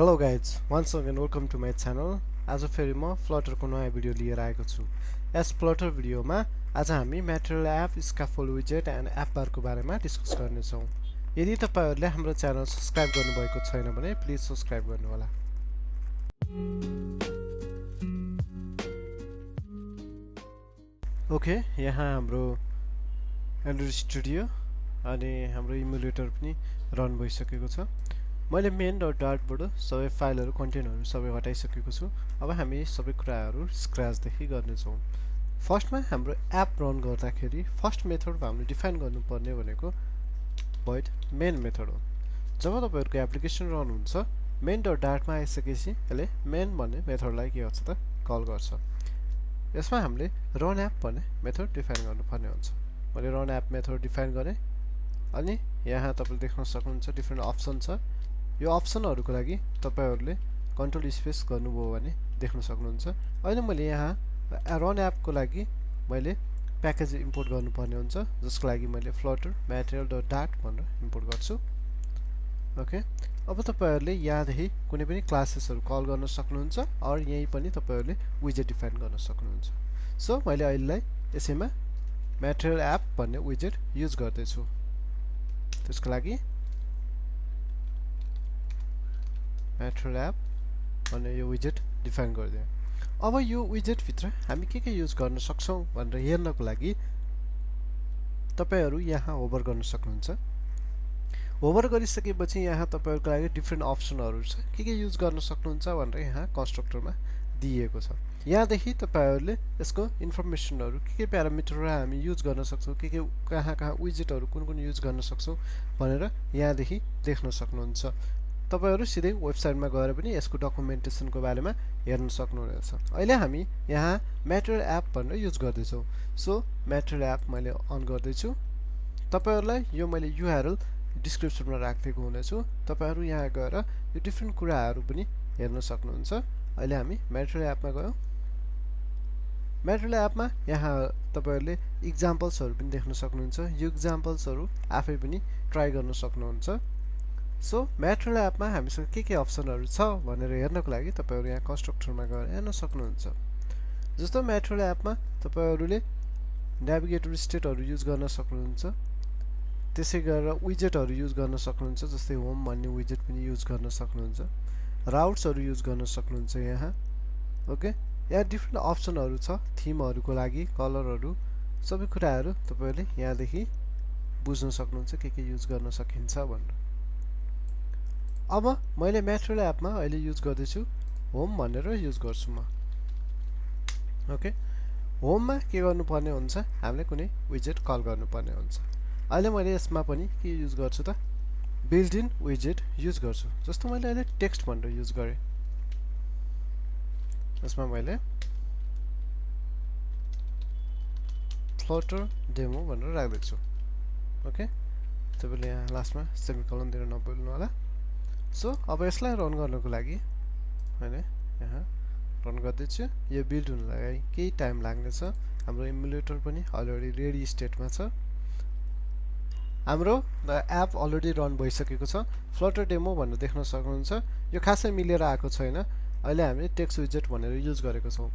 Hello guys, once again welcome to my channel. आज फेरि म Flutter को नयाँ भिडियो लिएर आएको छु। यस Flutter भिडियोमा आज हामी materApp, Scaffold widget and app bar को बारेमा डिस्कस गर्ने छौं। यदि तपाईहरुले हाम्रो च्यानल सब्स्क्राइब गर्नुभएको छैन भने प्लिज सब्स्क्राइब गर्नुहोला। ओके, यहाँ हाम्रो एन्ड्रोइड स्टुडियो अनि हाम्रो इमुलेटर पनि रन भइसकेको छ। मैले main.dart बाट सबै फाइलहरु कन्टेन्टहरु सबै हटाइसकेको छु। अब हामी सबै कुराहरु स्क्रैच देखि गर्ने छौं। फर्स्टमा हाम्रो एप रन गर्दाखेरि फर्स्ट मेथड हामीले डिफाइन गर्नुपर्ने भनेको void main मेथड हो। जब तपाईहरुको एप्लिकेसन रन हुन्छ main.dart मा आइसकेपछि यसले main भन्ने मेथडलाई के गर्छ त कल गर्छ। यसमा हामीले run app भन्ने मेथड डिफाइन गर्नुपर्ने हुन्छ। मैले run app मेथड डिफाइन गरे अनि यहाँ तपाईले देख्न सक्नुहुन्छ डिफरेन्ट अप्सन छ। यो अप्सनहरुको लागि तपाईहरुले कन्ट्रोल स्पेस गर्नुभयो भने देख्न सक्नुहुन्छ। अहिले मैले यहाँ रन एप को लागि मैले प्याकेज इम्पोर्ट गर्नुपर्ने हुन्छ, जसको लागि मैले flutter material.dart भनेर इम्पोर्ट गर्छु। ओके, अब तपाईहरुले यहाँदेखि कुनै पनि क्लासेसहरु कल गर्न सक्नुहुन्छ अर यही पनि तपाईहरुले विजेट डिफाइन गर्न सक्नुहुन्छ। सो मैले अहिलेलाई यसैमा materApp भन्ने विजेट युज गर्दै छु। त्यसको लागि materApp भन्ने यो विजेट डिफाइन गरिदिए। अब यो विजेट भित्र हामी के युज गर्न सक्छौं भनेर हेर्नको लागि तपाईहरु यहाँ होभर गर्न सक्नुहुन्छ। होभर गरिसकेपछि यहाँ तपाईहरुको लागि डिफरेन्ट अप्सनहरु छ। के युज गर्न सक्नुहुन्छ भनेर यहाँ कन्स्ट्रक्टरमा दिएको छ। यहाँ देखि तपाईहरुले यसको इन्फर्मेसनहरु के प्यारामिटरहरु हामी युज गर्न सक्छौं, के कहाँ विजेटहरु कुन युज गर्न सक्छौं भनेर यहाँ देखि देख्न सक्नुहुन्छ। तपाईहरु सिधै वेबसाइटमा गएर पनि यसको डकुमेन्टेसनको बारेमा हेर्न सक्नुहुनेछ। अहिले हामी यहाँ materApp भनेर युज गर्दै छौं। सो materApp मैले अन गर्दै छु। तपाईहरुलाई यो मैले URL डिस्क्रिप्सनमा राखेको हुनेछु। तपाईहरु यहाँ गएर यो डिफरेन्ट कुराहरु पनि हेर्न सक्नुहुन्छ। अहिले हामी materApp मा गयौं। materApp मा यहाँ तपाईहरुले एक्जाम्पल्सहरु पनि देख्न सक्नुहुन्छ। यो एक्जाम्पल्सहरु आफै पनि ट्राई गर्न सक्नुहुन्छ। सो materApp मा हामीसँग के अप्सनहरु छ भनेर हेर्नको लागि तपाईहरु यहाँ कन्स्ट्रक्टरमा गएर हेर्न सक्नुहुन्छ। जस्तो materApp मा तपाईहरुले नेभिगेटर स्टेटहरु युज गर्न सक्नुहुन्छ। त्यसै गरेर विजेटहरु युज गर्न सक्नुहुन्छ, जस्तै होम भन्ने विजेट पनि युज गर्न सक्नुहुन्छ। राउट्सहरु युज गर्न सक्नुहुन्छ यहाँ। ओके, यहाँ डिफरेन्ट अप्सनहरु छ थीमहरुको लागि, कलरहरु, सबै कुराहरु तपाईहरुले यहाँ देखि बुझ्न सक्नुहुन्छ के युज गर्न सकिन्छ भनेर। अब मैले materApp मा अहिले युज गर्दै छु होम भनेर युज गर्छु म। ओके, होम मा के गर्नुपर्ने हुन्छ, हामीले कुनै विजेट कल गर्नुपर्ने हुन्छ। अहिले मैले यसमा पनि के युज गर्छु त बिल्ट इन विजेट युज गर्छु। जस्तो मैले अहिले टेक्स्ट भनेर युज गरे। यसमा मैले Flutter डेमो भनेर राख्दै छु। ओके, तपाईले यहाँ लास्टमा सेमिकोलन दिएर नभुल्नु होला। सो अब यसलाई रन गर्नको लागि मैले यहाँ रन गर्दै छु। यो बिल्ड हुनलाई केही टाइम लाग्नेछ। हाम्रो इमुलेटर पनि अलरेडी रेडी स्टेटमा छ। हाम्रो एप अलरेडी रन भइसकेको छ। Flutter डेमो भनेर देख्न सक्नुहुन्छ। यो खासै मिलेर आएको छैन। अहिले हामीले टेक्स्ट विजेट भनेर युज गरेको छौं।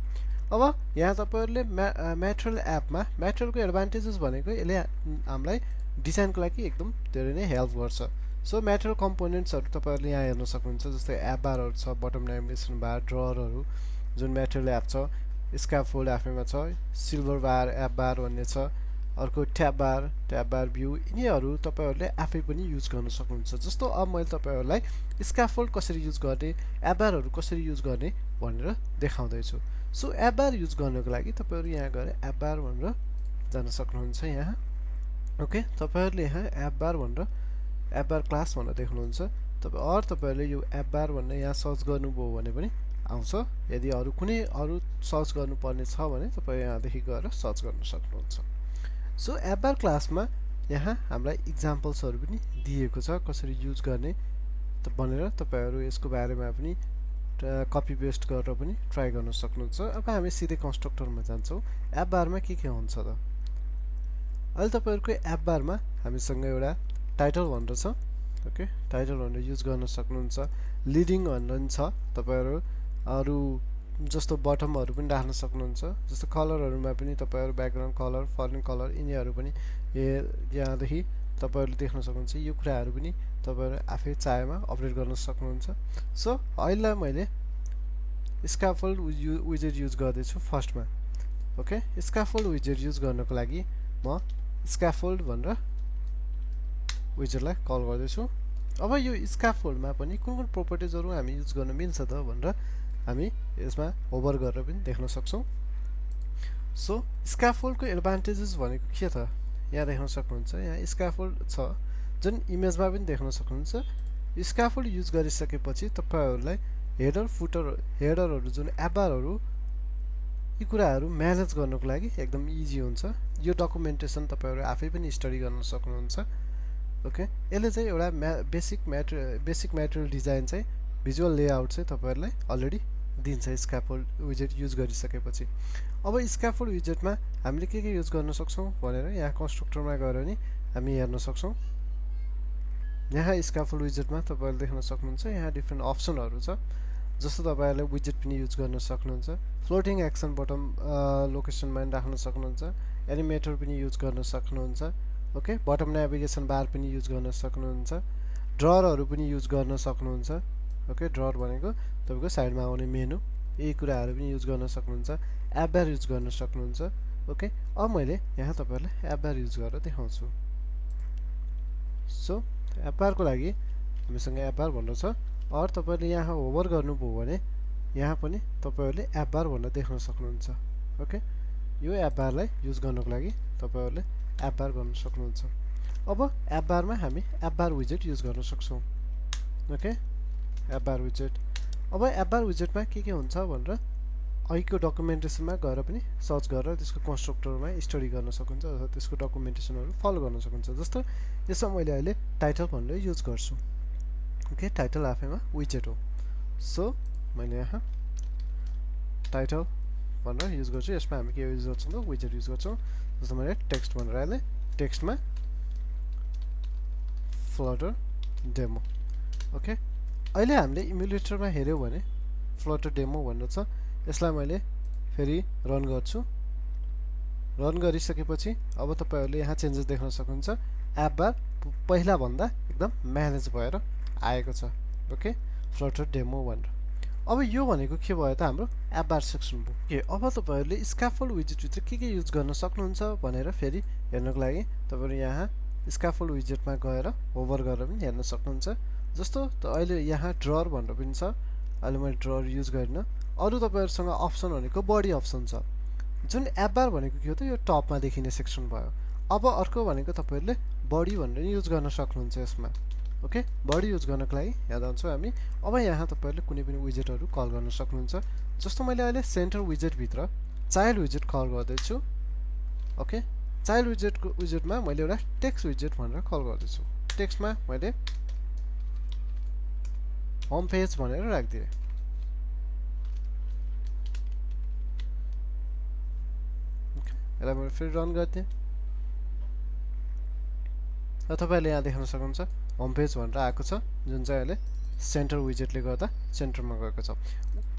अब यहाँ तपाईहरुले materApp मा materको एडभान्टेजेस भनेको यसले हामीलाई डिजाइनको लागि एकदम धेरै नै हेल्प गर्छ। सो mater कम्पोनेन्ट्सहरु तपाईहरुले यहाँ हेर्न सक्नुहुन्छ। जस्तै एप बारहरु छ, बटम नेभिगेसन बार, ड्रअरहरु जुन materApp छ, स्क्याफोल्ड आफैमा छ, सिल्भर बार, एप बार भन्ने छ, अर्को ट्याब बार भ्यू, यिनीहरु तपाईहरुले आफै पनि युज गर्न सक्नुहुन्छ। जस्तो अब मैले तपाईहरुलाई स्क्याफोल्ड कसरी युज गर्ने, एप बारहरु कसरी युज गर्ने भनेर देखाउँदै छु। सो एप बार युज गर्नको लागि तपाईहरु यहाँ गएर एप बार भनेर जान सक्नुहुन्छ यहाँ। ओके, तपाईहरुले यहाँ एप बार भनेर एप बार क्लास भनेर देख्नुहुन्छ। तपाईहरुले यो एप बार भनेर यहाँ सर्च गर्नुभयो भने पनि आउँछ। यदि कुनै अरु सर्च गर्नुपर्ने छ भने तपाई यहाँ देखि गएर सर्च गर्न सक्नुहुन्छ। सो एप बार क्लासमा यहाँ हामीलाई एक्जाम्पल्सहरु पनि दिएको छ कसरी युज गर्ने भनेर। तपाईहरु यसको बारेमा पनि कपी पेस्ट गरेर पनि ट्राई गर्न सक्नुहुन्छ। अब हामी सिधै कन्स्ट्रक्टरमा जान्छौं। एप बारमा के हुन्छ त अहिले तपाईहरुको एप बारमा हामीसँग एउटा टाइटल भनेर छ। ओके, टाइटल भनेर युज गर्न सक्नुहुन्छ। लिडिङ भनेर नि छ तपाईहरु अरु जस्तो बटमहरु पनि राख्न सक्नुहुन्छ जस्तो कलरहरुमा पनि तपाईहरु ब्याकग्राउन्ड कलर फन्ट कलर यिनीहरु पनि यहाँदेखि तपाईहरुले देख्न सक्नुहुन्छ यो कुराहरु पनि तपाईहरु आफै चाहेमा अपडेट गर्न सक्नुहुन्छ सो अहिले मैले स्क्याफोल्ड विजेट युज गर्दै छु फर्स्टमा ओके स्क्याफोल्ड विजेट युज गर्नको लागि म स्क्याफोल्ड भनेर विजेटलाई कल गर्दै छु अब यो स्क्याफोल्डमा पनि कुन कुन प्रोपर्टिजहरु हामी युज गर्न मिल्छ त भनेर हामी यसमा होभर गरेर पनि देख्न सक्छौं सो स्क्याफोल्डको एडभान्टेजेस भनेको के त यहाँ देख्न सक्नुहुन्छ यहाँ स्क्याफोल्ड छ जुन इमेजमा पनि देख्न सक्नुहुन्छ स्क्याफोल्ड युज गरिसकेपछि तपाईहरुलाई हेडर फुटर हेडरहरु जुन एबारहरु यी कुराहरु म्यानेज गर्नको लागि एकदम इजी हुन्छ यो डकुमेन्टेसन तपाईहरु आफै पनि स्टडी गर्न सक्नुहुन्छ ओके यसले चाहिँ एउटा बेसिक म्याटेरियल डिजाइन चाहिँ भिजुअल लेआउट चाहिँ तपाईहरुलाई अलरेडी दिन्छ स्क्याफोल्ड विजेट युज गरिसकेपछि अब स्क्याफोल्ड विजेटमा हामीले के युज गर्न सक्छौं भनेर यहाँ कन्स्ट्रक्टरमा गएर नि हामी हेर्न सक्छौं यहाँ स्क्याफोल्ड विजेटमा तपाईहरुले देख्न सक्नुहुन्छ यहाँ डिफरेन्ट अप्सनहरु छ जस्तो तपाईहरुले विजेट पनि युज गर्न सक्नुहुन्छ फ्लोटिङ एक्सन बटम लोकेसनमा राख्न सक्नुहुन्छ एनिमेटर पनि युज गर्न सक्नुहुन्छ ओके बटम नेभिगेसन बार पनि युज गर्न सक्नुहुन्छ ड्रअरहरु पनि युज गर्न सक्नुहुन्छ ओके ड्रअर भनेको तपाईको साइडमा आउने मेनु यी कुराहरु पनि युज गर्न सक्नुहुन्छ एप बार युज गर्न सक्नुहुन्छ ओके अब मैले यहाँ तपाईहरुलाई एप बार युज गरेर देखाउँछु सो एप बारको लागि हामीसँग एप बार भनेर छ अर तपाईले यहाँ होभर गर्नुभयो भने यहाँ पनि तपाईहरुले एप बार भनेर देख्न सक्नुहुन्छ ओके यो एप बारलाई युज गर्नको लागि तपाईहरुले एप बार गर्न सक्नुहुन्छ अब एप बारमा हामी एप बार विजेट युज गर्न सक्छौं ओके एप बार विजेट अब एप बार विजेटमा के हुन्छ भनेर अहिलेको डकुमेन्टेसनमा गएर पनि सर्च गरेर त्यसको कन्स्ट्रक्टरमा स्टडी गर्न सक्नुहुन्छ अथवा त्यसको डकुमेन्टेसनहरु फलो गर्न सक्नुहुन्छ जस्तो यसमा मैले अहिले टाइटल भनेर युज गर्छु ओके टाइटल आफैमा विजेट हो सो मैले यहाँ टाइटल भनेर युज गर्छु यसमा हामी के युज गर्छौं त विजेट युज गर्छौं जस्तो मैले टेक्स्ट भनेर अहिले टेक्स्टमा फ्लटर डेमो ओके अहिले हामीले इमुलेटरमा हेर्यौ भने फ्लटर डेमो भनेर छ यसलाई मैले फेरि रन गर्छु रन गरिसकेपछि अब तपाईहरुले यहाँ चेन्जेस देख्न सक्नुहुन्छ एप बार पहिला भन्दा एकदम म्यानेज भएर आएको छ ओके फ्लटर डेमो भनेर अब यो भनेको के भयो त हाम्रो एप बार सेक्सन भयो के अब तपाईहरुले स्क्याफोल्ड विजेट भित्र के युज गर्न सक्नुहुन्छ भनेर फेरि हेर्नको लागि तपाईहरु यहाँ स्क्याफोल्ड विजेटमा गएर होभर गरेर पनि हेर्न सक्नुहुन्छ जस्तो अहिले यहाँ ड्रअर भनेर पनि छ अहिले मैले ड्रअर युज गरिन अरु तपाईहरुसँग अप्सन भनेको बडी अप्सन छ जुन एप बार भनेको के हो त यो टपमा देखिने सेक्सन भयो अब अर्को भनेको तपाईहरुले बडी भनेर युज गर्न सक्नुहुन्छ यसमा ओके बडी युज गर्नको लागि याद आउँछ हामी अब यहाँ तपाईहरुले कुनै पनि विजेटहरु कल गर्न सक्नुहुन्छ जस्तो मैले अहिले सेन्टर विजेट भित्र चाइल्ड विजेट कल गर्दै छु ओके चाइल्ड विजेटमा मैले एउटा टेक्स्ट विजेट भनेर कल गर्दै छु टेक्स्टमा मैले होम पेज भनेर राख्दिए यसलाई मैले फेरि रन गर्दिए र तपाईहरुले यहाँ देख्न सक्नुहुन्छ होम पेज भनेर आएको छ जुन चाहिँ अहिले सेन्टर विजेटले गर्दा सेन्टरमा गएको छ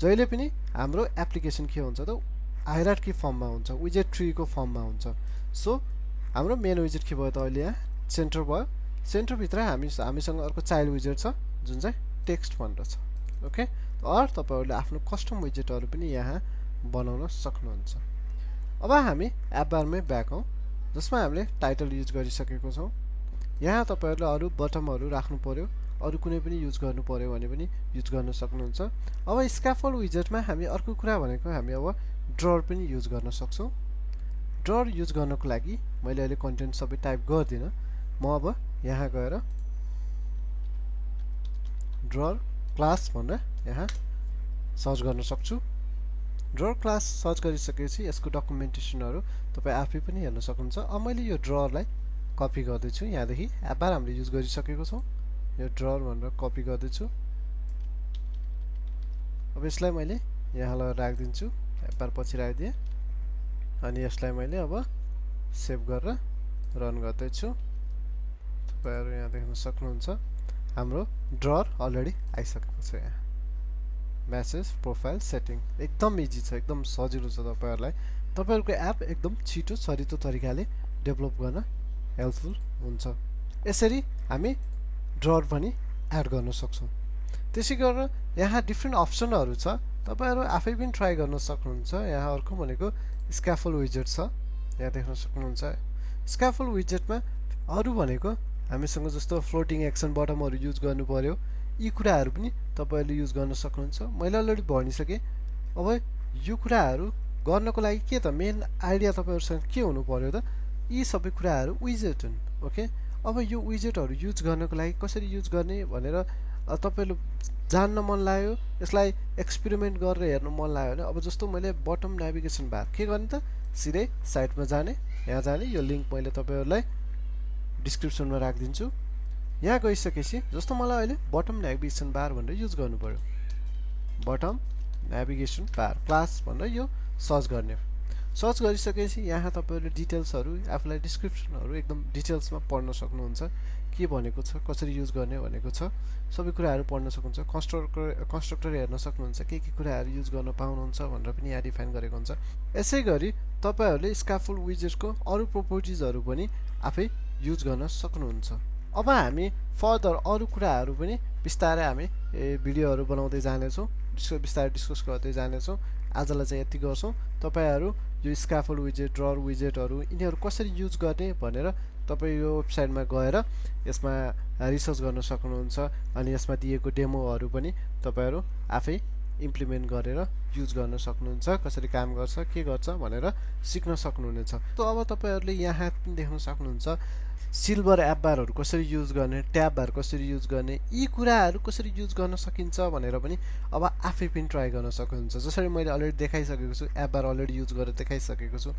जहिले पनि हाम्रो एप्लिकेसन के हुन्छ त हायरार्की फर्ममा हुन्छ विजेट ट्री को फर्ममा हुन्छ सो हाम्रो मेन विजेट के भयो त अहिले यहाँ सेन्टर भयो सेन्टर भित्र हामीसँग अर्को चाइल्ड विजेट छ जुन चाहिँ टेक्स्ट भनेर छ ओके अर तपाईहरुले आफ्नो कस्टम विजेटहरु पनि यहाँ बनाउन सक्नुहुन्छ अब हामी एप बारमै ब्याक हौ जसमा हामीले टाइटल युज गरिसकेको छौं यहाँ तपाईहरुले अरु बटमहरु राख्नु पर्यो अरु कुनै पनि युज गर्नु पर्यो भने पनि युज गर्न सक्नुहुन्छ अब स्क्याफोल्ड विजेटमा हामी अर्को कुरा भनेको हामी अब ड्रअर पनि युज गर्न सक्छौं ड्रअर युज गर्नको लागि मैले अहिले कन्टेन्ट सबै टाइप गर्दिन म अब यहाँ गएर ड्रअर क्लास भनेर यहाँ सर्च गर्न सक्छु ड्रअर क्लास सर्च गरिसकेपछि यसको डकुमेन्टेसनहरु तपाई आफै पनि हेर्न सक्नुहुन्छ अब मैले यो ड्रअरलाई कपी गर्दै छु यहाँदेखि एप बार हामीले युज गरिसकेको छौं यो ड्रअर भनेर कपी गर्दै छु अब यसलाई मैले यहाँ ल राख्दिन्छु एप बार पछि राखिदिए अनि यसलाई मैले अब सेभ गरेर रन गर्दै छु तपाईहरु यहाँ देख्न सक्नुहुन्छ हाम्रो ड्रअर अलरेडी आइसकेको छ यहाँ मेसेज प्रोफाइल सेटिङ एकदम इजी छ एकदम सजिलो छ तपाईहरुलाई तपाईहरुको एप एकदम छिटो छरितो तरिकाले डेभलप गर्न हेल्पफुल हुन्छ यसरी हामी ड्रअर पनि एड गर्न सक्छौं त्यसैगरी यहाँ डिफरेन्ट अप्सनहरु छ तपाईहरु आफै पनि ट्राई गर्न सक्नुहुन्छ यहाँ अर्को भनेको स्क्याफोल्ड विजेट छ यहाँ देख्न सक्नुहुन्छ स्क्याफोल्ड विजेटमा अरु भनेको हामीसँग जस्तो फ्लोटिङ एक्सन बटमहरु युज गर्नु पर्यो यी कुराहरु पनि तपाईहरुले युज गर्न सक्नुहुन्छ मैले अलरेडी भनिसके अब यो कुराहरु गर्नको लागि के त मेन आइडिया तपाईहरुसँग के हुनु पर्यो त यी सबै कुराहरु विजेट हुन् ओके अब यो विजेटहरु युज गर्नको लागि कसरी युज गर्ने भनेर तपाईहरुले जान्न मन लाग्यो यसलाई एक्सपेरिमेन्ट गरेर हेर्न मन लाग्यो भने अब जस्तो मैले बटम नेभिगेसन बार के गर्ने त सिधै साइटमा जाने यहाँ जाने यो लिंक मैले तपाईहरुलाई डिस्क्रिप्सनमा राखिदिन्छु यहाँ गइसकेपछि जस्तो मलाई अहिले बटम नेभिगेसन बार भनेर युज गर्नु पर्यो बटम नेभिगेसन बार क्लास भनेर यो सर्च गर्ने सर्च गरिसकेपछि यहाँ तपाईहरुले डिटेल्सहरु आफुलाई डिस्क्रिप्सनहरु एकदम डिटेल्समा पढ्न सक्नुहुन्छ के भनेको छ कसरी युज गर्ने भनेको छ सबै कुराहरु पढ्न सक्नुहुन्छ कन्स्ट्रक्टर हेर्न सक्नुहुन्छ के कुराहरु युज गर्न पाउनुहुन्छ भनेर पनि यहाँ डिफाइन गरेको हुन्छ यसैगरी तपाईहरुले स्क्याफोल्ड विजेटको अरु प्रोपर्टिजहरु पनि आफै युज गर्न सक्नुहुन्छ अब हामी फर्दर अरु कुराहरु पनि बिस्तारै हामी भिडियोहरु बनाउँदै जाने छौं बिस्तारै डिस्कस गर्दै जाने छौं आजलाई चाहिँ यति गर्छौं तपाईहरु यो स्क्याफोल्ड विजेट ड्रअर विजेटहरु यिनीहरु कसरी युज गर्ने भनेर तपाई यो वेबसाइटमा गएर यसमा रिसर्च गर्न सक्नुहुन्छ अनि यसमा दिएको डेमोहरु पनि तपाईहरु आफै इम्प्लिमेन्ट गरेर युज गर्न सक्नुहुन्छ कसरी काम गर्छ के गर्छ भनेर सिक्न सक्नुहुनेछ त अब तपाईहरुले यहाँ देख्न सक्नुहुन्छ सिल्भर एप बारहरु कसरी युज गर्ने ट्याब बार कसरी युज गर्ने यी कुराहरु कसरी युज गर्न सकिन्छ भनेर पनि अब आफै पनि ट्राई गर्न सक्नुहुन्छ जसरी मैले अलरेडी देखाइसकेको छु एप बार अलरेडी युज गरेर देखाइसकेको छु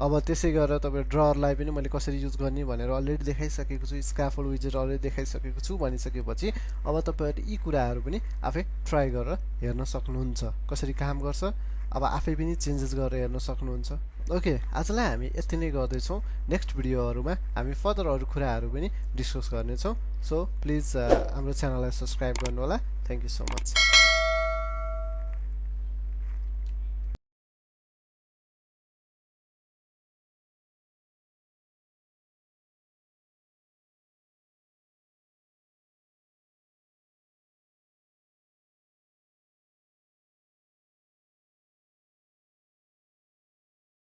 अब त्यसै गरेर तपाईहरु ड्रअरलाई पनि मैले कसरी युज गर्ने भनेर अलरेडी देखाइसकेको छु स्क्याफोल्ड विजेट अलरेडी देखाइसकेको छु भनिसकेपछि अब तपाईहरुले यी कुराहरु पनि आफै ट्राई गरेर हेर्न सक्नुहुन्छ कसरी काम गर्छ अब आफै पनि चेन्जेस गरेर हेर्न सक्नुहुन्छ ओके आजलाई हामी यति नै गर्दै छौं नेक्स्ट भिडियोहरुमा हामी फर्दर अरु कुराहरु पनि डिस्कस गर्ने छौं सो प्लिज हाम्रो च्यानललाई सब्स्क्राइब गर्नु होला थ्यांक यू सो मच